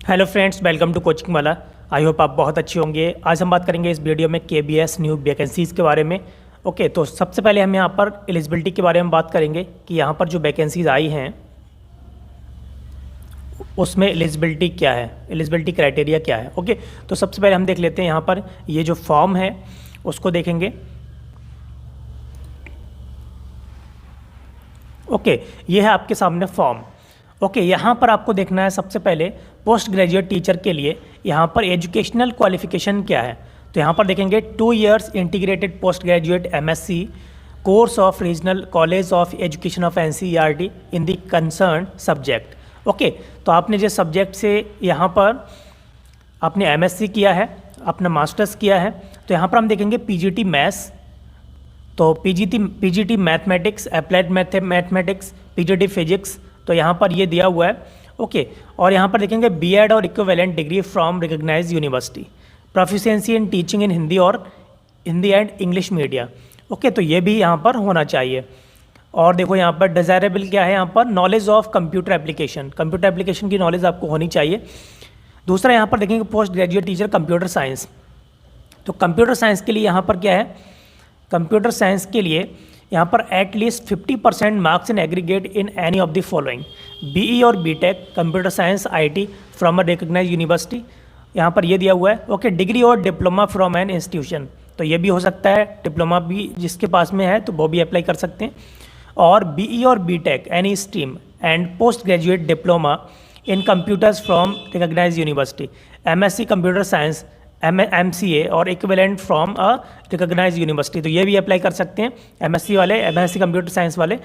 Hello friends, welcome to coaching वाला। I hope आप बहुत अच्छे होंगे। आज हम बात करेंगे इस वीडियो में केबीएस न्यू वैकेंसीज़ के बारे में। ओके, तो सबसे पहले हम यहाँ पर एलिजिबिलिटी के बारे में बात करेंगे कि यहाँ पर जो वैकेंसीज़ आई हैं उसमें एलिजिबिलिटी क्या है, एलिजिबिलिटी क्राइटेरिया क्या है। ओके, तो सबसे पहले हम देख लेते हैं यहाँ पर ये जो फॉर्म है उसको देखेंगे। ओके, ये है आपके सामने फॉर्म। ओके, यहाँ पर आपको देखना है सबसे पहले पोस्ट ग्रेजुएट टीचर के लिए यहाँ पर एजुकेशनल क्वालिफिकेशन क्या है। तो यहाँ पर देखेंगे 2 years integrated post graduate MSc course of regional college of education of NCERT in the concern subject. Okay, तो आपने जिस सब्जेक्ट से यहाँ पर आपने एमएससी किया है, अपना मास्टर्स किया है, तो यहाँ पर हम देखेंगे पीजीटी मैथ्स, तो PGT mathematics, applied mathematics, PGT physics, तो यहाँ पर ये दिया हुआ है। ओके, और यहाँ पर देखेंगे बीएड और equivalent degree from recognised university, proficiency in teaching in Hindi and English media. Okay, तो ये भी यहाँ पर होना चाहिए। और देखो यहाँ पर डिज़ायरेबल क्या है, यहाँ पर नॉलेज ऑफ कंप्यूटर एप्लीकेशन की नॉलेज आपको होनी चाहिए। दूसरा यहाँ पर देखेंगे post graduate teacher computer science, तो कंप्यूटर साइंस के लिए यहाँ पर क्या है, कंप्यूटर साइंस के लिए यहाँ पर at least 50% marks in aggregate in any of the following, BE और BTech computer science IT from a recognized university, यहाँ पर ये दिया हुआ है। ओके, डिग्री और डिप्लोमा फ्रॉम एन इंस्टीट्यूशन, तो ये भी हो सकता है, डिप्लोमा भी जिसके पास में है तो वो भी अप्लाई कर सकते हैं। और बीई और BTech any stream and post graduate diploma in computers from recognised university, MSc computer science MCA और equivalent from a recognized university, तो ये भी अप्लाई कर सकते हैं एमएससी वाले, एमएससी कंप्यूटर साइंस वाले,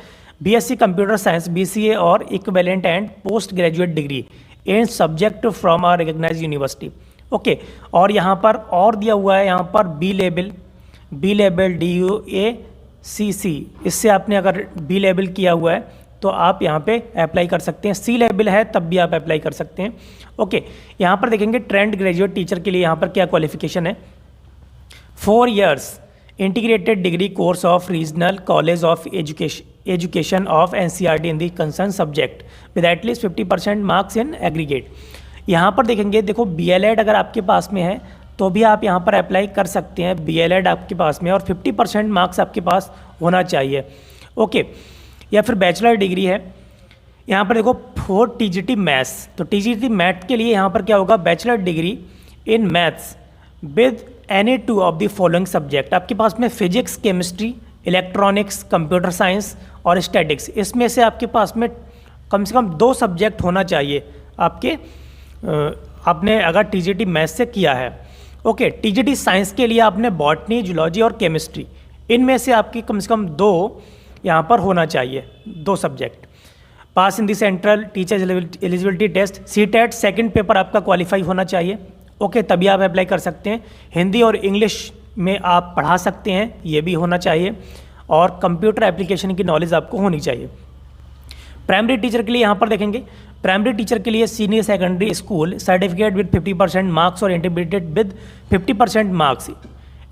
बीएससी कंप्यूटर साइंस, बीसीए और equivalent and post graduate degree in subject from a recognized university. Okay, और यहाँ पर और दिया हुआ है यहाँ पर बी लेवल DUACC, इससे आपने अगर बी लेवल किया हुआ है तो आप यहाँ पे अप्लाई कर सकते हैं। सी लेवल है तब भी आप अप्लाई कर सकते हैं। ओके, यहाँ पर देखेंगे ट्रेंड ग्रेजुएट टीचर के लिए यहाँ पर क्या क्वालिफिकेशन है, 4 years integrated degree course of regional college of education of NCERT in the concern subject with at least 50% marks in aggregate. यहाँ पर देखेंगे, देखो बीएलएड अगर आपके पास में है तो भी आप यहाँ पर अप्लाई कर सकते हैं, बीएलएड आपके पास में, और 50% मार्क्स आपके पास होना चाहिए। ओके, या फिर बैचलर डिग्री है। यहाँ पर देखो 4 TGT मैथ्स, तो TGT मैथ के लिए यहाँ पर क्या होगा, bachelor degree in maths with any 2 of the following subject, आपके पास में physics, chemistry, electronics, computer science और स्टैटिक्स, इसमें से आपके पास में कम से कम 2 सब्जेक्ट होना चाहिए आपके, आपने अगर TGT मैथ्स से किया है। ओके, TGT साइंस के लिए आपने बॉटनी, जूलॉजी और केमिस्ट्री, इनमें से आपकी कम से कम 2 यहाँ पर होना चाहिए, 2 subject. Pass in the central teacher eligibility test, CTET second paper आपका क्वालिफाई होना चाहिए। ओके, तभी आप अप्लाई कर सकते हैं। हिंदी और इंग्लिश में आप पढ़ा सकते हैं, ये भी होना चाहिए। और कंप्यूटर एप्लीकेशन की नॉलेज आपको होनी चाहिए। प्राइमरी टीचर के लिए यहाँ पर देखेंगे, प्राइमरी टीचर के लिए senior secondary school certificate with 50% marks और integrated with 50% marks,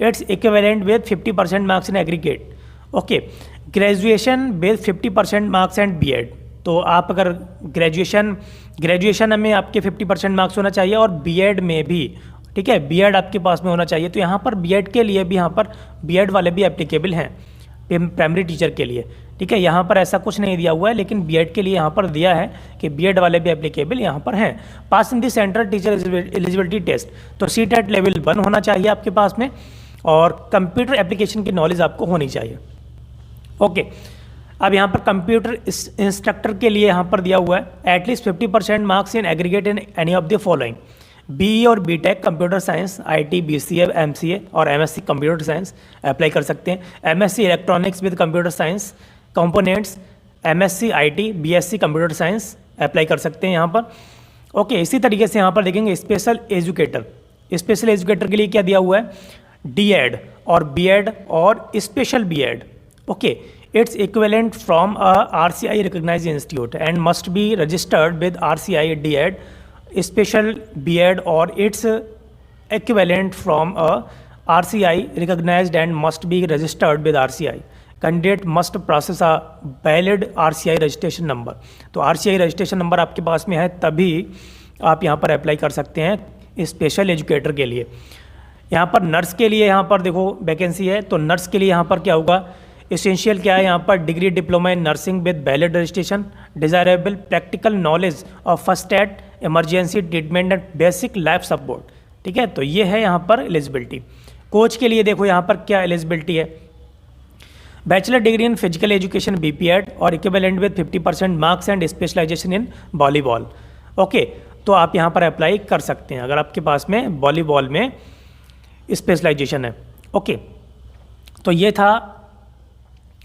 it's equivalent with 50% marks in aggregate. Okay, graduation with 50% marks and BEd, तो आप अगर ग्रेजुएशन में आपके 50% मार्क्स होना चाहिए और बीएड में भी, ठीक है, बीएड आपके पास में होना चाहिए। तो यहाँ पर बीएड के लिए भी, यहाँ पर बीएड वाले भी एप्लीकेबल हैं प्राइमरी टीचर के लिए, ठीक है। यहाँ पर ऐसा कुछ नहीं दिया हुआ है, लेकिन बीएड के लिए यहाँ पर दिया है कि बीएड वाले भी एप्लीकेबल यहाँ पर हैं। Pass in the central teacher eligibility test, तो सीटेट लेवल 1 होना चाहिए आपके पास में, और कंप्यूटर एप्लीकेशन की नॉलेज आपको होनी चाहिए। ओके, अब यहाँ पर कंप्यूटर इंस्ट्रक्टर के लिए यहाँ पर दिया हुआ है at least 50% marks in aggregate in any of the following, BE और BTech computer science, IT, BCA, MCA और एमएससी कंप्यूटर साइंस अप्लाई कर सकते हैं। MSc electronics with computer science components, MSc IT, BSc computer science apply कर सकते हैं यहाँ पर। ओके, इसी तरीके से यहाँ पर देखेंगे स्पेशल एजुकेटर के लिए क्या दिया हुआ है, डीएड और बीएड और special BEd. Okay, it's equivalent from a RCI recognized institute and must be registered with RCI DED, special BEd or its equivalent from a RCI recognized and must be registered with RCI. Candidate must process a valid RCI registration number. तो RCI registration number आपके पास में है तभी आप यहाँ पर apply कर सकते हैं स्पेशल एजुकेटर के लिए। यहाँ पर नर्स के लिए यहाँ पर देखो वैकेंसी है, तो नर्स के लिए यहाँ पर क्या होगा, एसेंशियल क्या है यहाँ पर, degree diploma in nursing with valid registration, desirable practical knowledge of first aid, emergency treatment and basic life support. ठीक है, तो ये है यहाँ पर एलिजिबिलिटी। कोच के लिए देखो यहाँ पर क्या एलिजिबिलिटी है, bachelor degree in physical education BPEd और equivalent with 50% marks and specialization in volleyball. Okay, तो आप यहाँ पर अप्लाई कर सकते हैं अगर आपके पास में वॉलीबॉल में स्पेशलाइजेशन है। ओके, तो ये था।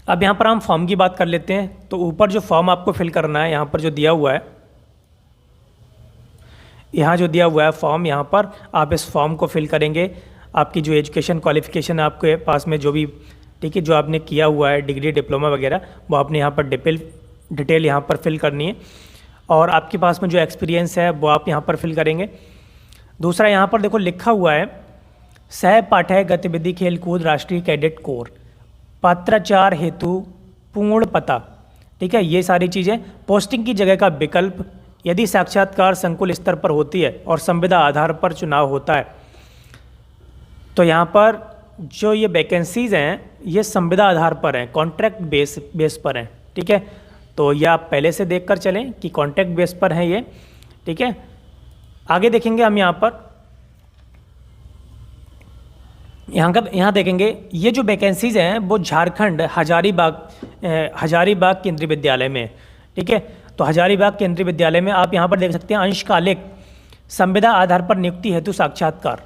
अब यहाँ पर हम फॉर्म की बात कर लेते हैं। तो ऊपर जो फॉर्म आपको फिल करना है, यहाँ पर जो दिया हुआ है, यहाँ जो दिया हुआ है फॉर्म, यहाँ पर आप इस फॉर्म को फिल करेंगे। आपकी जो एजुकेशन क्वालिफिकेशन है आपके पास में जो भी, ठीक है, जो आपने किया हुआ है डिग्री डिप्लोमा वगैरह, वो आपने यहाँ पर डिटेल यहाँ पर फिल करनी है। और आपके पास में जो एक्सपीरियंस है वो आप यहाँ पर फिल करेंगे। दूसरा यहाँ पर देखो लिखा हुआ है सह पाठ्य गतिविधि खेलकूद राष्ट्रीय कैडेट कोर, पत्राचार हेतु पूर्ण पता। ठीक है, ये सारी चीज़ें। पोस्टिंग की जगह का विकल्प, यदि साक्षात्कार संकुल स्तर पर होती है और संविदा आधार पर चुनाव होता है। तो यहाँ पर जो ये वैकेंसीज़ हैं ये संविदा आधार पर हैं, कॉन्ट्रैक्ट बेस पर हैं। ठीक है, तो ये आप पहले से देख कर चलें कि कॉन्ट्रैक्ट बेस पर हैं ये। ठीक है, आगे देखेंगे हम यहाँ पर, यहाँ देखेंगे ये जो वैकेंसीज़ हैं वो झारखंड हजारीबाग केंद्रीय विद्यालय में। ठीक है, तो हजारीबाग केंद्रीय विद्यालय में आप यहाँ पर देख सकते हैं अंशकालिक संविदा आधार पर नियुक्ति हेतु साक्षात्कार।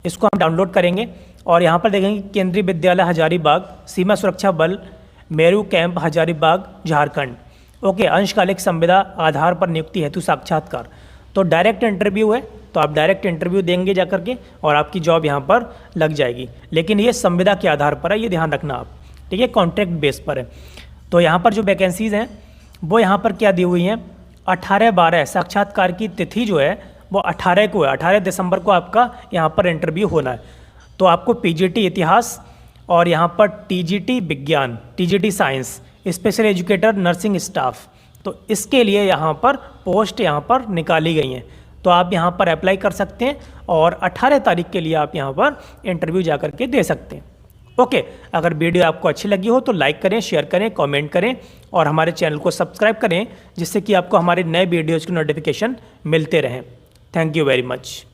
इसको हम डाउनलोड करेंगे और यहाँ पर देखेंगे केंद्रीय विद्यालय हजारीबाग, सीमा सुरक्षा बल, मेरू कैंप हजारीबाग, झारखंड। ओके, अंशकालिक संविदा आधार पर नियुक्ति हेतु साक्षात्कार। तो डायरेक्ट इंटरव्यू है, तो आप डायरेक्ट इंटरव्यू देंगे जा करके और आपकी जॉब यहाँ पर लग जाएगी। लेकिन ये संविदा के आधार पर है, ये ध्यान रखना आप। ठीक है, कॉन्ट्रैक्ट बेस पर है। तो यहाँ पर जो वैकेंसीज़ हैं वो यहाँ पर क्या दी हुई हैं, 18/12 साक्षात्कार की तिथि जो है वो 18 को है, 18 दिसंबर को आपका यहाँ पर इंटरव्यू होना है। तो आपको पीजीटी इतिहास और यहाँ पर टीजीटी विज्ञान, TGT science, special educator nursing staff, तो इसके लिए यहाँ पर पोस्ट यहाँ पर निकाली गई हैं। तो आप यहाँ पर अप्लाई कर सकते हैं और 18 तारीख के लिए आप यहाँ पर इंटरव्यू जा कर के दे सकते हैं। ओके, अगर वीडियो आपको अच्छी लगी हो तो लाइक करें, शेयर करें, कमेंट करें और हमारे चैनल को सब्सक्राइब करें, जिससे कि आपको हमारे नए वीडियोज़ की नोटिफिकेशन मिलते रहें। Thank you very much.